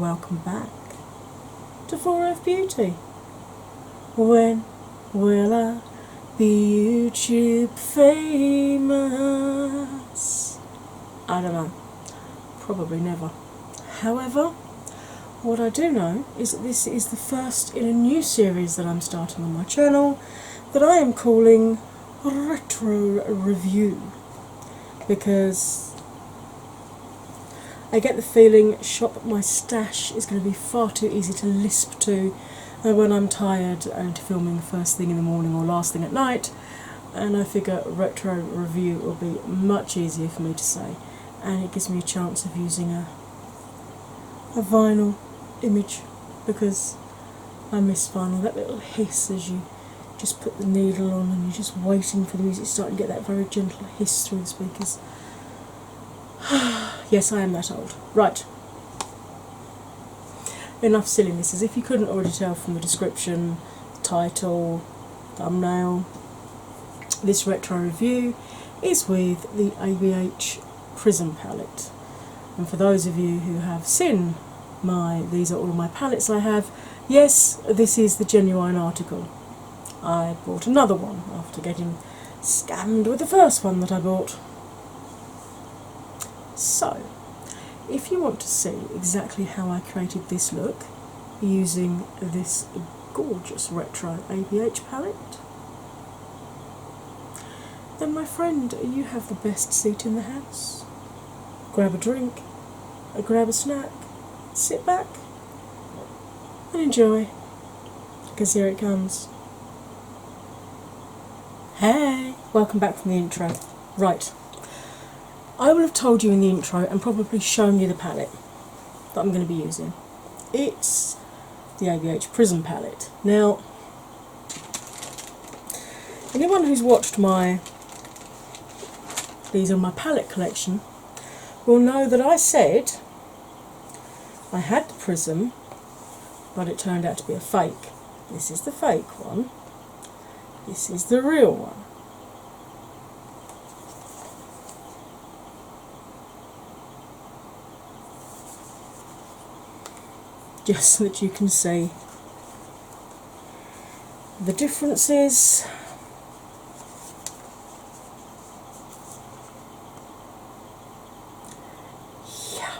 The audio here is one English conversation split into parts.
welcome back to 4F Beauty. When will I be YouTube famous? I don't know, probably never. However, what I do know is that this is the first in a new series that I'm starting on my channel that I am calling Retro Review, because I get the feeling Shop My Stash is going to be far too easy to lisp to when I'm tired and filming first thing in the morning or last thing at night, and I figure Retro Review will be much easier for me to say, and it gives me a chance of using a vinyl image, because I miss vinyl, that little hiss as you just put the needle on and you're just waiting for the music to start and get that very gentle hiss through the speakers. Yes, I am that old. Right. Enough silliness. As if you couldn't already tell from the description, title, thumbnail, this retro review is with the ABH Prism palette. And for those of you who have seen these are all of my palettes I have, yes, this is the genuine article. I bought another one after getting scammed with the first one that I bought. So, if you want to see exactly how I created this look using this gorgeous retro ABH palette, then my friend, you have the best seat in the house. Grab a drink, grab a snack, sit back and enjoy, because here it comes. Hey, welcome back from the intro. Right, I will have told you in the intro and probably shown you the palette that I'm going to be using. It's the ABH Prism palette. Now, anyone who's watched these are my palette collection will know that I said I had the Prism, but it turned out to be a fake. This is the fake one. This is the real one. Just so that you can see the differences. Yeah.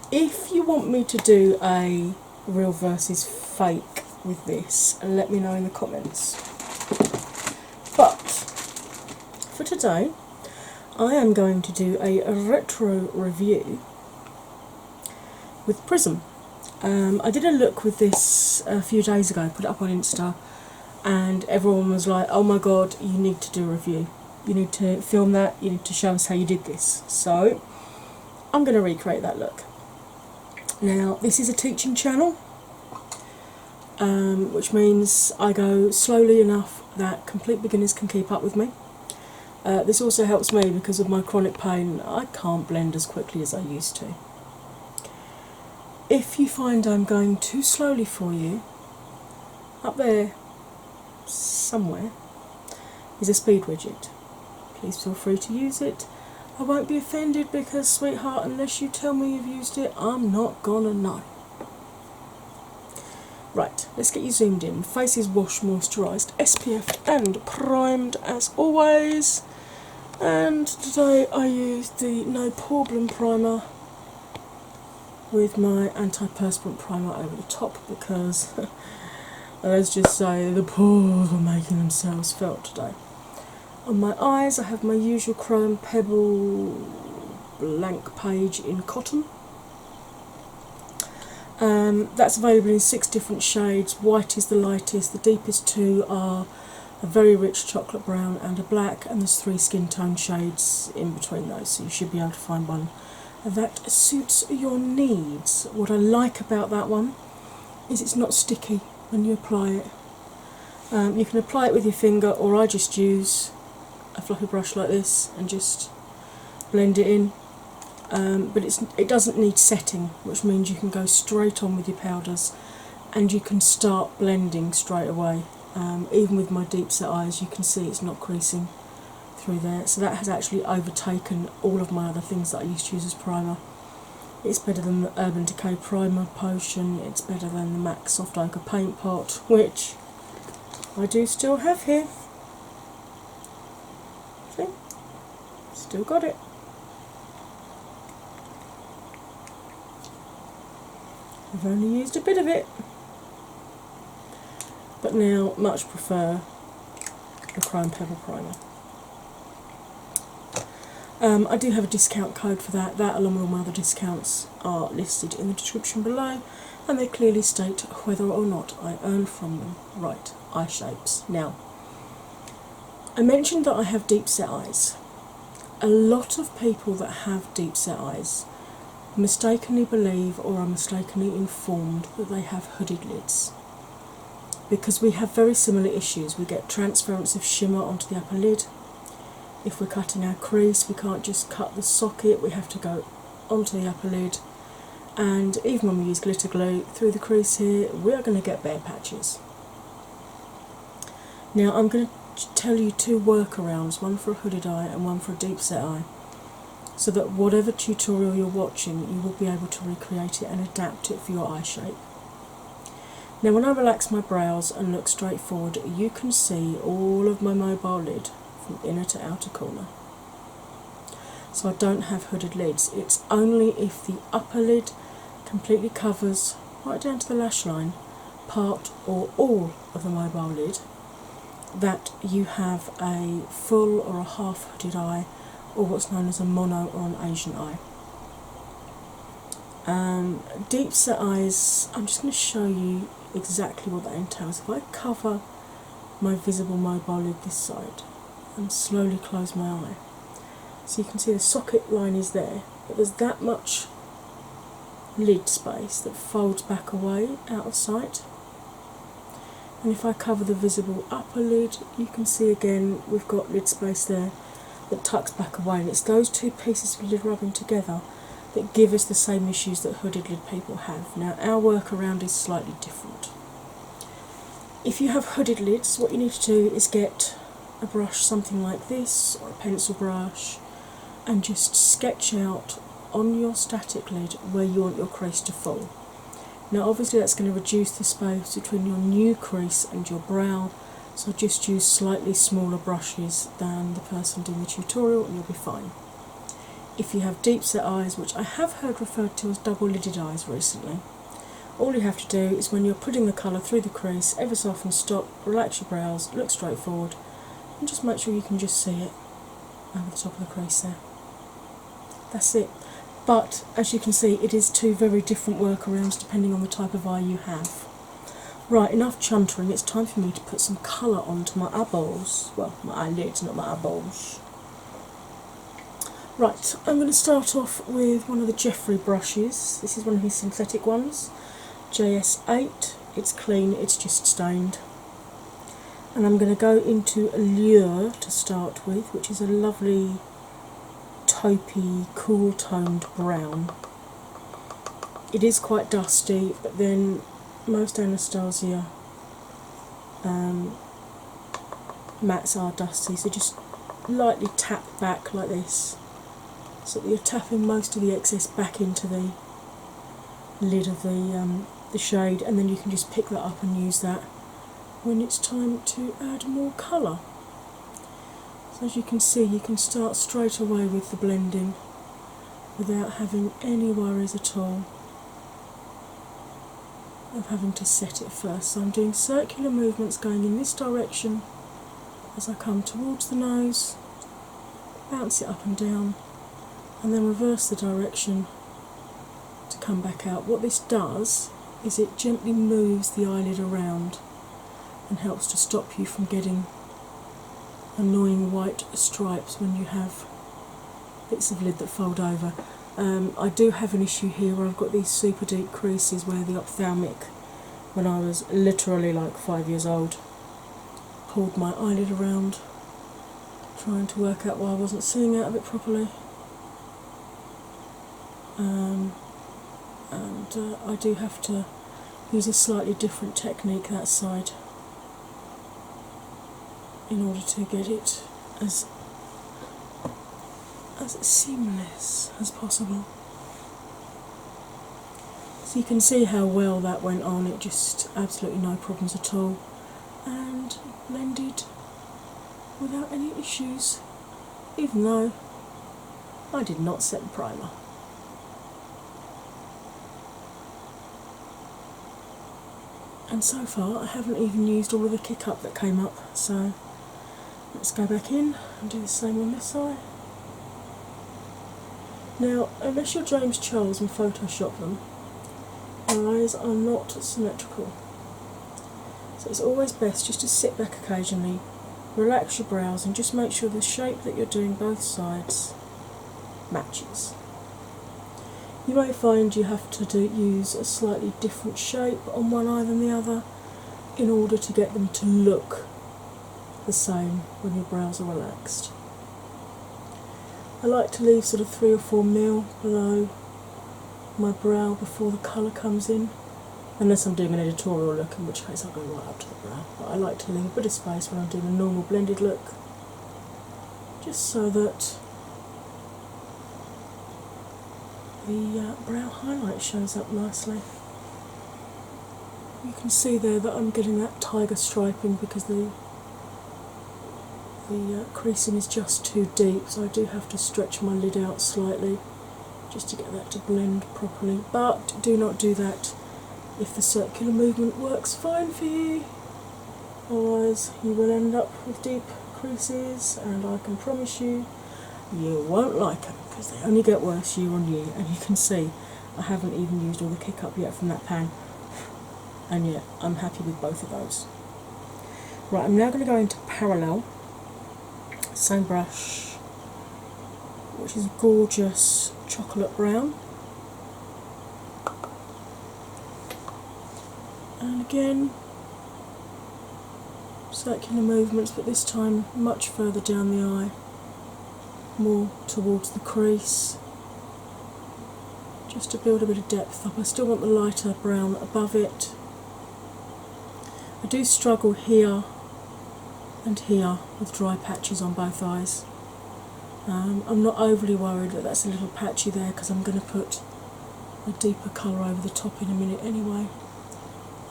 If you want me to do a real versus fake with this, let me know in the comments. But for today, I am going to do a retro review with Prism. I did a look with this a few days ago, put it up on Insta, and everyone was like, oh my god, you need to do a review. You need to film that, you need to show us how you did this. So, I'm going to recreate that look. Now, this is a teaching channel, which means I go slowly enough that complete beginners can keep up with me. This also helps me because of my chronic pain. I can't blend as quickly as I used to. If you find I'm going too slowly for you, up there somewhere is a speed widget. Please feel free to use it. I won't be offended because, sweetheart, unless you tell me you've used it, I'm not gonna know. Right, let's get you zoomed in. Face is washed, moisturised, SPF and primed as always. And today I used the No Problem primer with my antiperspirant primer over the top, because let's just say the pores are making themselves felt today. On my eyes I have my usual Chrome Pebble blank page in cotton. That's available in 6 different shades. White is the lightest, the deepest 2 are a very rich chocolate brown and a black, and there's 3 skin tone shades in between those, so you should be able to find one that suits your needs. What I like about that one is it's not sticky when you apply it. You can apply it with your finger, or I just use a fluffy brush like this and just blend it in. But it doesn't need setting, which means you can go straight on with your powders and you can start blending straight away. Even with my deep set eyes, you can see it's not creasing through there, so that has actually overtaken all of my other things that I used to use as primer. It's better than the Urban Decay Primer Potion, it's better than the MAC Soft Ochre Paint Pot, which I do still have here. See? Still got it. I've only used a bit of it, but now much prefer the Chrome Pebble Primer. I do have a discount code for that. That, along with all my other discounts, are listed in the description below, and they clearly state whether or not I earn from them. Right, eye shapes. Now, I mentioned that I have deep set eyes. A lot of people that have deep set eyes mistakenly believe or are mistakenly informed that they have hooded lids, because we have very similar issues. We get transference of shimmer onto the upper lid. If we're cutting our crease, we can't just cut the socket, we have to go onto the upper lid, and even when we use glitter glue through the crease here, we are going to get bare patches. Now I'm going to tell you two workarounds, one for a hooded eye and one for a deep set eye, so that whatever tutorial you're watching, you will be able to recreate it and adapt it for your eye shape. Now when I relax my brows and look straight forward, you can see all of my mobile lid from inner to outer corner. So I don't have hooded lids. It's only if the upper lid completely covers, right down to the lash line, part or all of the mobile lid, that you have a full or a half hooded eye, or what's known as a mono or an Asian eye. Deep set eyes, I'm just going to show you exactly what that entails. If I cover my visible mobile lid this side and slowly close my eye, so you can see the socket line is there, but there's that much lid space that folds back away out of sight. And if I cover the visible upper lid, you can see again we've got lid space there that tucks back away, and it's those two pieces of lid rubbing together that give us the same issues that hooded lid people have. Now our workaround is slightly different. If you have hooded lids, what you need to do is get a brush something like this, or a pencil brush, and just sketch out on your static lid where you want your crease to fall. Now obviously that's going to reduce the space between your new crease and your brow, so just use slightly smaller brushes than the person doing the tutorial and you'll be fine. If you have deep set eyes, which I have heard referred to as double lidded eyes recently, all you have to do is when you're putting the colour through the crease, ever so often stop, relax your brows, look straight forward, and just make sure you can just see it over the top of the crease there. That's it. But as you can see, it is two very different workarounds depending on the type of eye you have. Right, enough chuntering, it's time for me to put some colour onto my eyeballs. Well, my eyelids, not my eyeballs. Right, I'm going to start off with one of the Jeffrey brushes. This is one of his synthetic ones, JS8. It's clean, it's just stained. And I'm going to go into Allure to start with, which is a lovely taupey, cool toned brown. It is quite dusty, but then most Anastasia mattes are dusty, so just lightly tap back like this, so that you're tapping most of the excess back into the lid of the shade, and then you can just pick that up and use that when it's time to add more colour. So as you can see, you can start straight away with the blending without having any worries at all of having to set it first. So I'm doing circular movements going in this direction as I come towards the nose, bounce it up and down, and then reverse the direction to come back out. What this does is it gently moves the eyelid around and helps to stop you from getting annoying white stripes when you have bits of lid that fold over. I do have an issue here where I've got these super deep creases where the ophthalmic, when I was literally like 5 years old, pulled my eyelid around trying to work out why I wasn't seeing out of it properly. I do have to use a slightly different technique that side in order to get it as seamless as possible. So you can see how well that went on, it just absolutely no problems at all, and blended without any issues, even though I did not set the primer. And so far I haven't even used all of the kick up that came up, so let's go back in and do the same on this eye. Now, unless you're James Charles and Photoshop them, your eyes are not symmetrical. So it's always best just to sit back occasionally, relax your brows and just make sure the shape that you're doing both sides matches. You may find you have to use a slightly different shape on one eye than the other in order to get them to look the same when your brows are relaxed. I like to leave sort of 3 or 4 mil below my brow before the colour comes in, unless I'm doing an editorial look, in which case I'll go right up to the brow. But I like to leave a bit of space when I'm doing a normal blended look, just so that the brow highlight shows up nicely. You can see there that I'm getting that tiger striping because the creasing is just too deep, so I do have to stretch my lid out slightly just to get that to blend properly. But do not do that if the circular movement works fine for you, otherwise you will end up with deep creases, and I can promise you, you won't like them because they only get worse year on year. And you can see I haven't even used all the kick up yet from that pan, and yet I'm happy with both of those. Right, I'm now going to go into Parallel, same brush, which is a gorgeous chocolate brown, and again circular movements, but this time much further down the eye, more towards the crease, just to build a bit of depth up. I still want the lighter brown above it. I do struggle here and here with dry patches on both eyes. I'm not overly worried that that's a little patchy there because I'm going to put a deeper colour over the top in a minute anyway.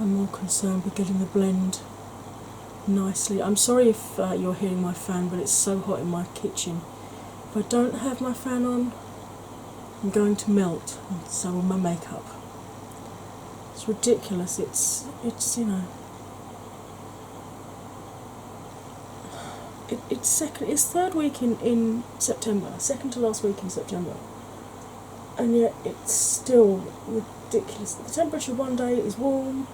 I'm more concerned with getting the blend nicely. I'm sorry if you're hearing my fan, but it's so hot in my kitchen. If I don't have my fan on, I'm going to melt, and so will my makeup. It's ridiculous. It's you know, it's third week in September, second to last week in September, and yet it's still ridiculous. The temperature one day is warm,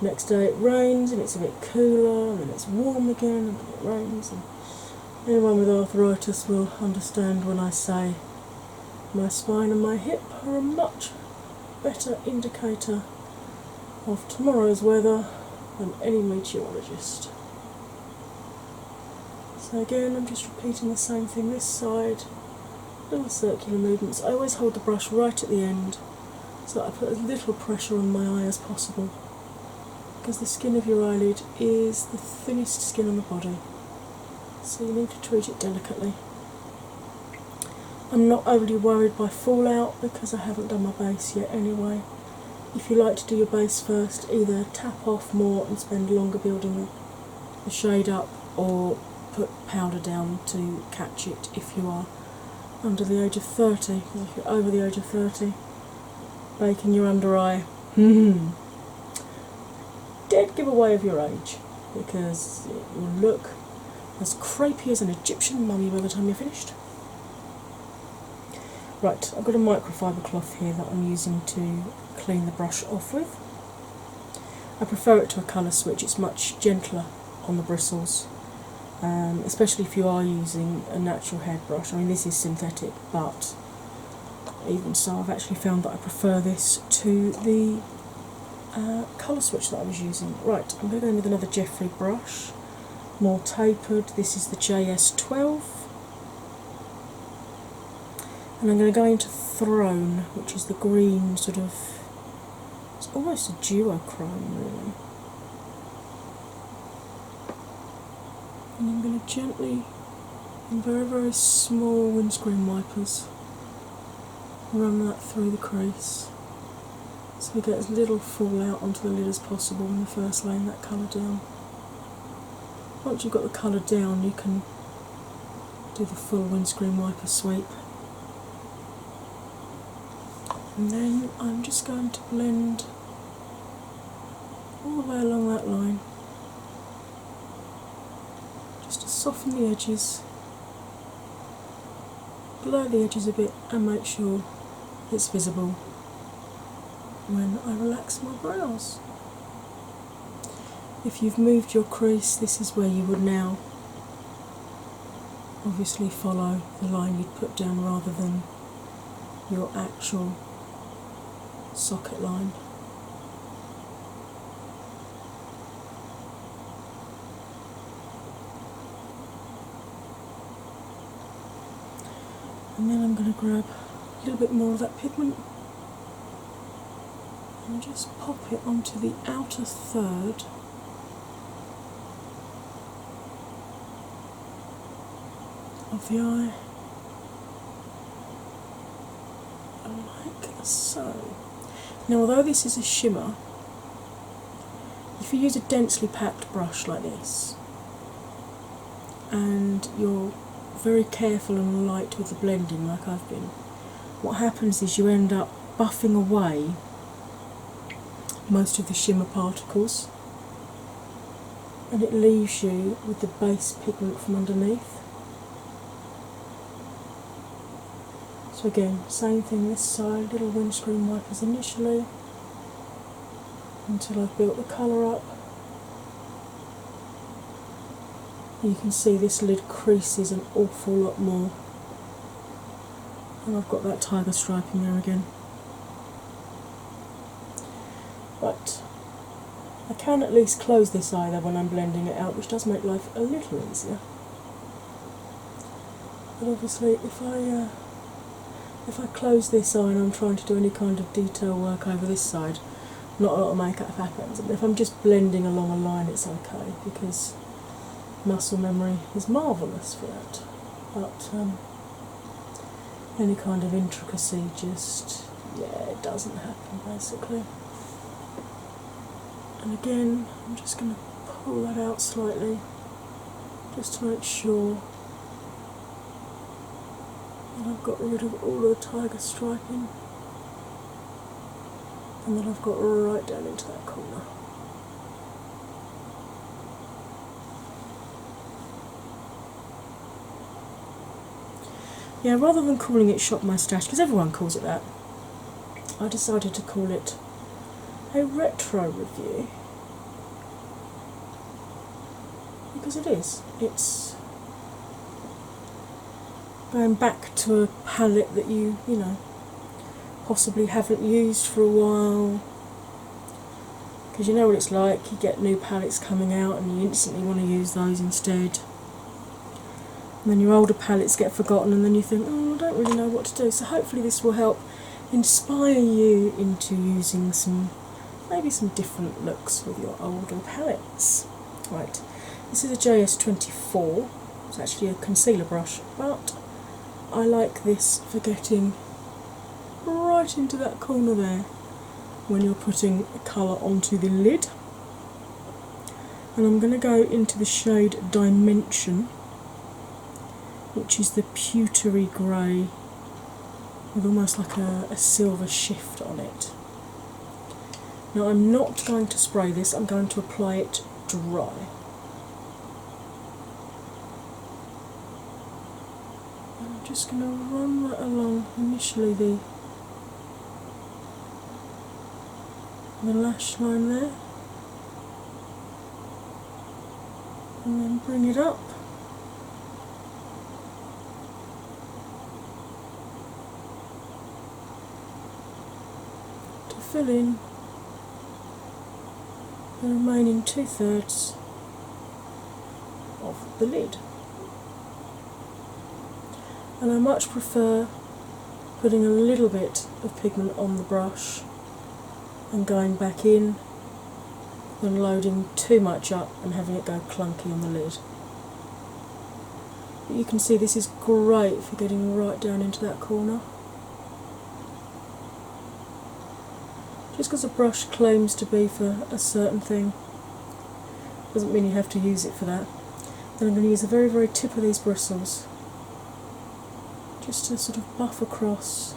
next day it rains and it's a bit cooler, and then it's warm again and then it rains. And anyone with arthritis will understand when I say my spine and my hip are a much better indicator of tomorrow's weather than any meteorologist. So again, I'm just repeating the same thing this side, little circular movements. I always hold the brush right at the end so that I put as little pressure on my eye as possible, because the skin of your eyelid is the thinnest skin on the body, so you need to treat it delicately. I'm not overly worried by fallout because I haven't done my base yet anyway. If you like to do your base first, either tap off more and spend longer building the shade up, or put powder down to catch it if you are under the age of 30, because if you're over the age of 30, baking your under eye, dead giveaway of your age, because it will look as crepey as an Egyptian mummy by the time you're finished. Right, I've got a microfiber cloth here that I'm using to clean the brush off with. I prefer it to a colour switch, it's much gentler on the bristles, especially if you are using a natural hairbrush. I mean, this is synthetic, but even so, I've actually found that I prefer this to the colour switch that I was using. Right, I'm going to go in with another Jeffrey brush, more tapered. This is the JS12. And I'm going to go into Throne, which is the green sort of, it's almost a duochrome really. And I'm going to gently, in very, very small windscreen wipers, run that through the crease. So we get as little fallout onto the lid as possible when you're first laying that colour down. Once you've got the colour down, you can do the full windscreen wiper sweep. And then I'm just going to blend all the way along that line, just to soften the edges, blur the edges a bit and make sure it's visible when I relax my brows. If you've moved your crease, this is where you would now obviously follow the line you'd put down rather than your actual socket line. And then I'm going to grab a little bit more of that pigment and just pop it onto the outer third of the eye, like so. Now, although this is a shimmer, if you use a densely packed brush like this and you're very careful and light with the blending like I've been, what happens is you end up buffing away most of the shimmer particles and it leaves you with the base pigment from underneath. So again, same thing this side, little windscreen wipers initially until I've built the colour up. You can see this lid creases an awful lot more, and I've got that tiger stripe in there again. But I can at least close this eye though when I'm blending it out, which does make life a little easier. But obviously if I close this eye and I'm trying to do any kind of detail work over this side, not a lot of makeup happens. And if I'm just blending along a line, it's okay because muscle memory is marvellous for that. But any kind of intricacy just, yeah, it doesn't happen basically. And again, I'm just going to pull that out slightly just to make sure that I've got rid of all of the tiger striping and that I've got right down into that corner. Yeah, rather than calling it Shop My Stash, because everyone calls it that, I decided to call it a retro review, because it is. It's going back to a palette that you know, possibly haven't used for a while, because you know what it's like, you get new palettes coming out and you instantly want to use those instead. And then your older palettes get forgotten and then you think, oh, I don't really know what to do. So hopefully this will help inspire you into using maybe some different looks with your older palettes. Right, this is a JS24, it's actually a concealer brush, but I like this for getting right into that corner there when you're putting a colour onto the lid. And I'm going to go into the shade Dimension, which is the pewtery grey with almost like a silver shift on it. Now I'm not going to spray this, I'm going to apply it dry. And I'm just going to run right along initially the lash line there, and then bring it up. To fill in the remaining 2/3 of the lid. And I much prefer putting a little bit of pigment on the brush and going back in than loading too much up and having it go clunky on the lid. But you can see this is great for getting right down into that corner. Just because a brush claims to be for a certain thing doesn't mean you have to use it for that. Then I'm going to use the very, very tip of these bristles just to sort of buff across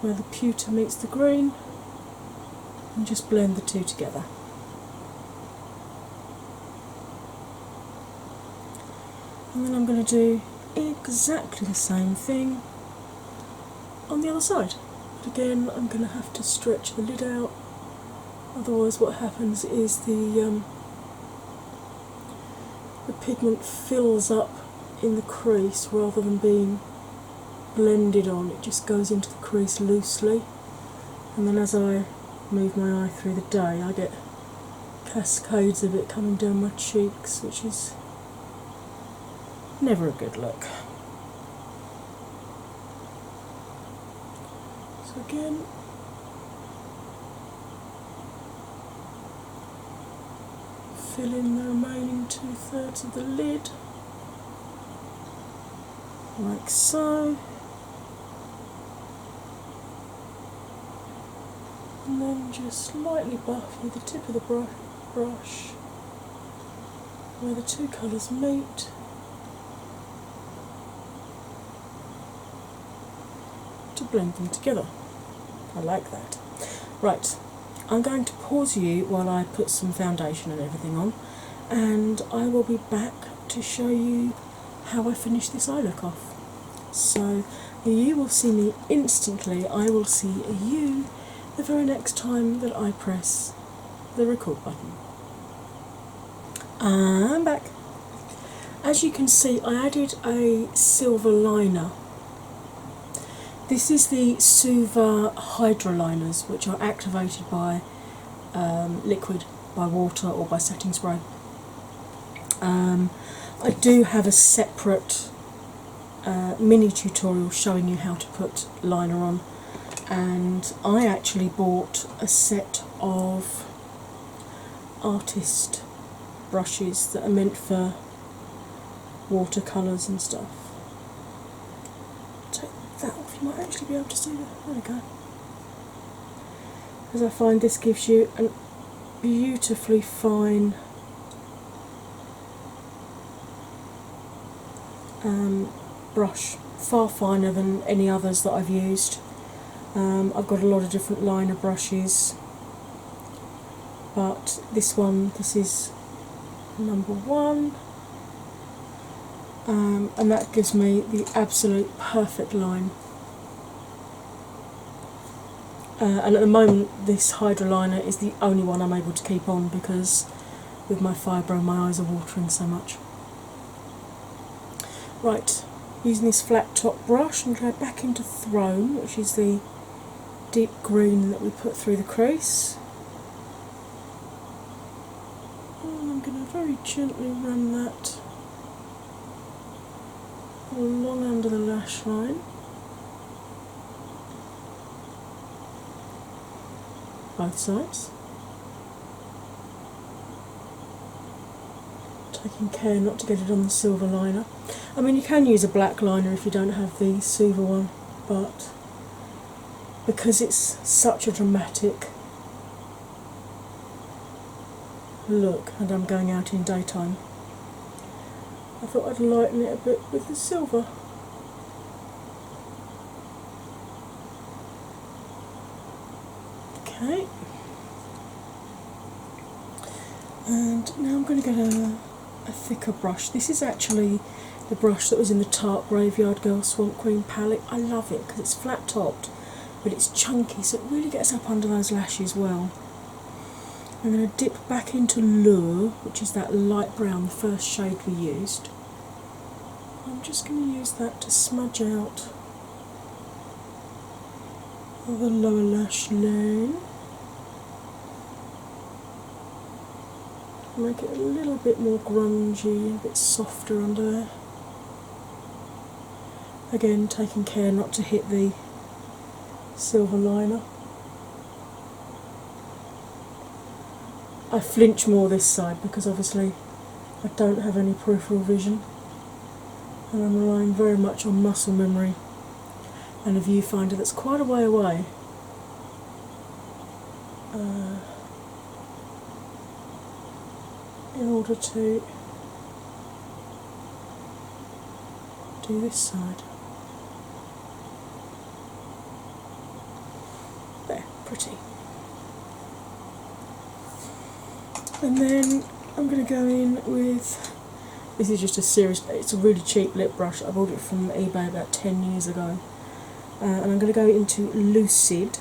where the pewter meets the green and just blend the two together. And then I'm going to do exactly the same thing on the other side. But again, I'm going to have to stretch the lid out, otherwise what happens is the pigment fills up in the crease rather than being blended on. It just goes into the crease loosely, and then as I move my eye through the day I get cascades of it coming down my cheeks, which is never a good look. So again, fill in the remaining 2/3 of the lid, like so, and then just slightly buff with the tip of the brush where the two colours meet. To blend them together. I like that. Right, I'm going to pause you while I put some foundation and everything on, and I will be back to show you how I finish this eye look off. So you will see me instantly, I will see you the very next time that I press the record button. I'm back. As you can see, I added a silver liner. This is the Suva Hydra liners, which are activated by liquid, by water or by setting spray. I do have a separate mini tutorial showing you how to put liner on, and I actually bought a set of artist brushes that are meant for watercolours and stuff. Take that off, you might actually be able to see that. There we go. Because I find this gives you a beautifully fine brush, far finer than any others that I've used. I've got a lot of different liner brushes, but this is number one, and that gives me the absolute perfect line. And at the moment this Hydra liner is the only one I'm able to keep on, because with my fibro my eyes are watering so much. Right, using this flat top brush, I'm going to go back into Throne, which is the deep green that we put through the crease. And I'm going to very gently run that along under the lash line. Both sides. Taking care not to get it on the silver liner. I mean, you can use a black liner if you don't have the silver one, but because it's such a dramatic look and I'm going out in daytime, I thought I'd lighten it a bit with the silver. Okay, and now I'm going to get a thicker brush. This is actually the brush that was in the Tarte Graveyard Girl Swamp Queen palette. I love it because it's flat topped but it's chunky, so it really gets up under those lashes well. I'm going to dip back into Lure, which is that light brown, the first shade we used. I'm just going to use that to smudge out the lower lash line. Make it a little bit more grungy, a bit softer under there. Again, taking care not to hit the silver liner. I flinch more this side because obviously I don't have any peripheral vision, and I'm relying very much on muscle memory and a viewfinder that's quite a way away. in order to do this side. There, pretty. And then I'm going to go in with, this is just a serious, it's a really cheap lip brush. I bought it from eBay about 10 years ago. And I'm going to go into Lucid,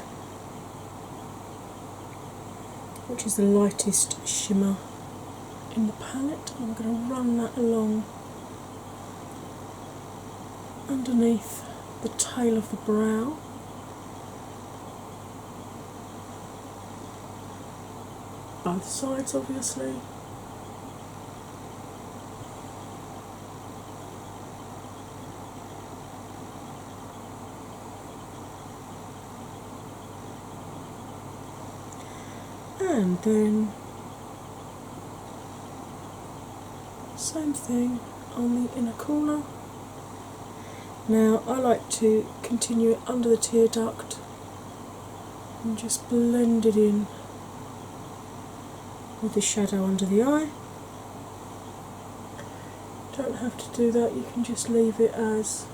which is the lightest shimmer in the palette. I'm going to run that along underneath the tail of the brow. Both sides, obviously. And then same thing on the inner corner. Now I like to continue it under the tear duct and just blend it in with the shadow under the eye. Don't have to do that, you can just leave it as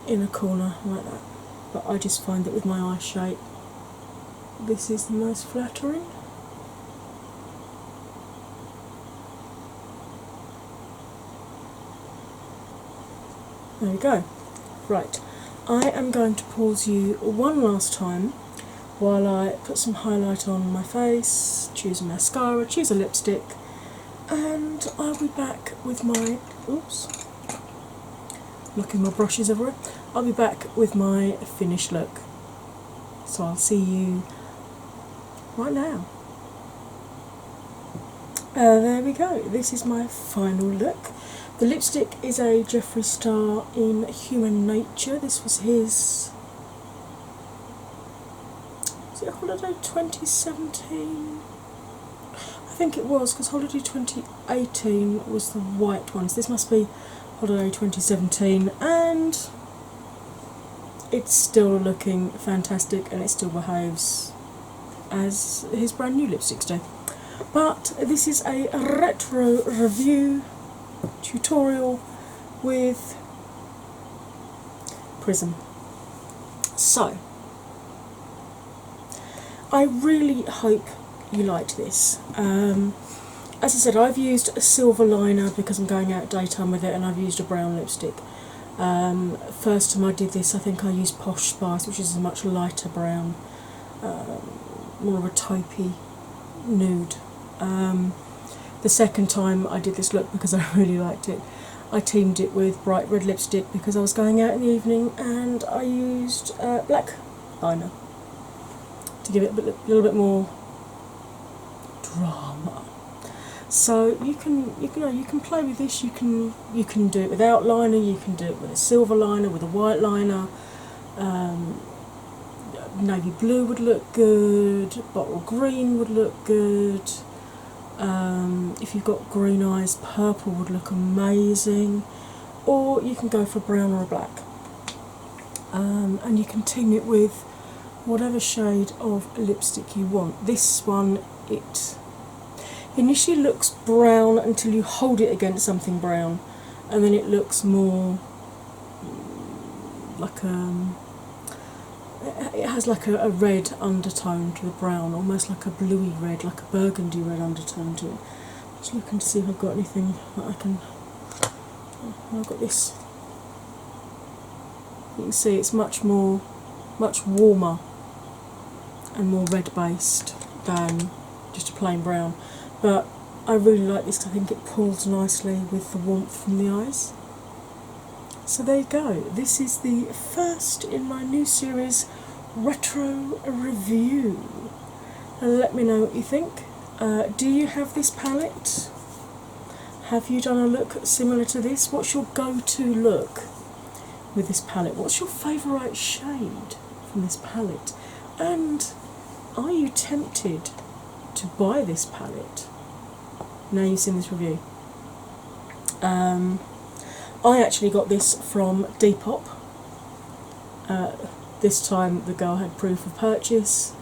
inner corner like that. But I just find that with my eye shape, this is the most flattering. There we go. Right, I am going to pause you one last time while I put some highlight on my face, choose a mascara, choose a lipstick, and I'll be back with my, oops, knocking my brushes everywhere. I'll be back with my finished look. So I'll see you right now. There we go, this is my final look. The lipstick is a JSTAR in Human Nature. This was his, was it Holiday 2017? I think it was, because Holiday 2018 was the white ones. This must be Holiday 2017, and it's still looking fantastic and it still behaves as his brand new lipsticks do. But this is a retro review tutorial with Prism. So, I really hope you liked this. As I said, I've used a silver liner because I'm going out daytime with it, and I've used a brown lipstick. First time I did this, I think I used Posh Spice, which is a much lighter brown, more of a taupey nude. The second time I did this look, because I really liked it, I teamed it with bright red lipstick because I was going out in the evening, and I used black liner to give it a little bit more drama. So you can play with this. You can do it without liner. You can do it with a silver liner, with a white liner. Navy blue would look good. Bottle green would look good. If you've got green eyes, purple would look amazing. Or you can go for a brown or a black. And you can team it with whatever shade of lipstick you want. This one, it initially looks brown until you hold it against something brown, and then it looks more like it has like a red undertone to the brown, almost like a bluey red, like a burgundy red undertone to it. Just looking to see if I've got anything that I can. Oh, I've got this. You can see it's much warmer and more red based than just a plain brown. But I really like this because I think it pulls nicely with the warmth from the eyes. So there you go, this is the first in my new series, Retro Review. And let me know what you think. Do you have this palette? Have you done a look similar to this? What's your go-to look with this palette? What's your favourite shade from this palette? And are you tempted to buy this palette now you've seen this review? I actually got this from Depop. This time the girl had proof of purchase.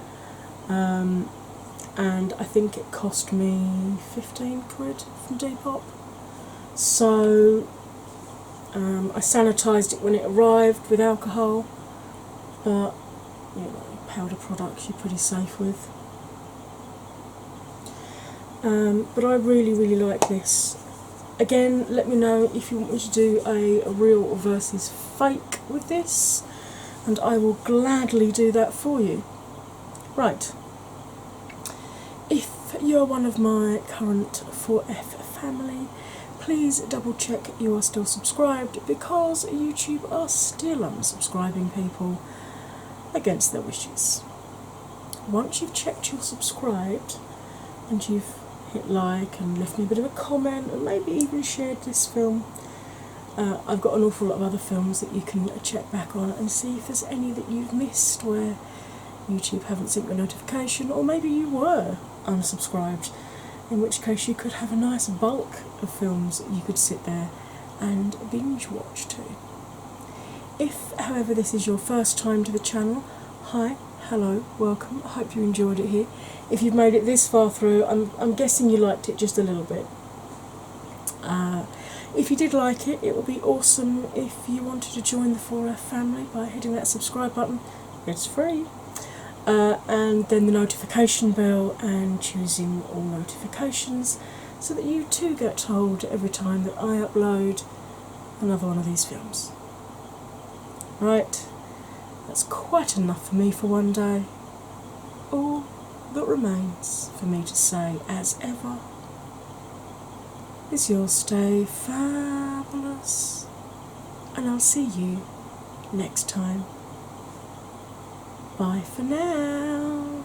and I think it cost me 15 quid from Depop. So I sanitised it when it arrived with alcohol, but you know, powder products you're pretty safe with. But I really, really like this. Again, let me know if you want me to do a real versus fake with this, and I will gladly do that for you. Right. If you're one of my current 4F family, please double check you are still subscribed, because YouTube are still unsubscribing people against their wishes. Once you've checked you're subscribed and you've hit like and left me a bit of a comment and maybe even shared this film, I've got an awful lot of other films that you can check back on and see if there's any that you've missed where YouTube haven't sent you a notification, or maybe you were unsubscribed, in which case you could have a nice bulk of films that you could sit there and binge watch too. If, however, this is your first time to the channel, hi, hello, welcome, I hope you enjoyed it here. If you've made it this far through, I'm guessing you liked it just a little bit. If you did like it, it would be awesome if you wanted to join the 4F family by hitting that subscribe button. It's free. And then the notification bell and choosing all notifications so that you too get told every time that I upload another one of these films. Right, that's quite enough for me for one day. All that remains for me to say, as ever, is you'll stay fabulous, and I'll see you next time. Bye for now.